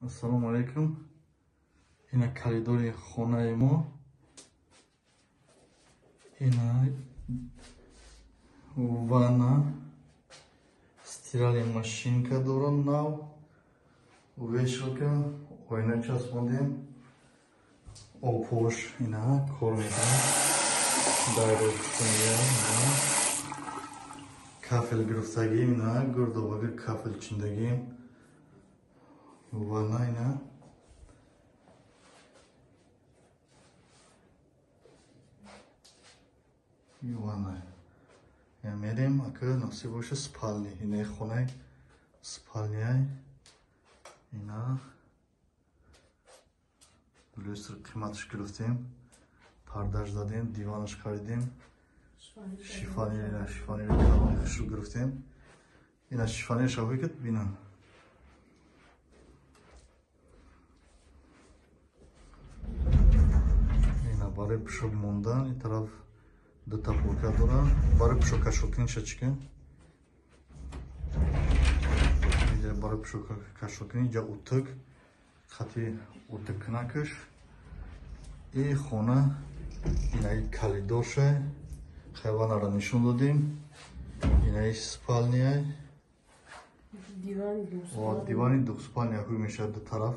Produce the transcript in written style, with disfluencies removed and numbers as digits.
Ассалому алейкум. Ина коридори хонаи мо. Ина ванна. Стиральная машинка дорам нав. Вешалка. Ойна часпондем. Опош ина кор мекунад. Дайрокуния. Кафел гирифтагим ина гурдоваги кафелчиндагим. Ванна ина. Ванна. Я мерим, ака насиб боша спальни. Ина хонай спальняй. Ина люстр қиматш гирифтем. Пардаш дадем, диванаш харидем. Шифонер калони хушу гирифтем. Ина шифонер шавои кад бинам. Барои пушок мондан ин тараф дута полка дорам. Барои пушок кашокин шачка. Инҷа барои пушок кашокин инҷа утук хати утукнакаш. И хона инаи калидоша хайванара нишон додем. Инаи спальняй. Дивани двухспальня ҳуй мешавад ду тараф.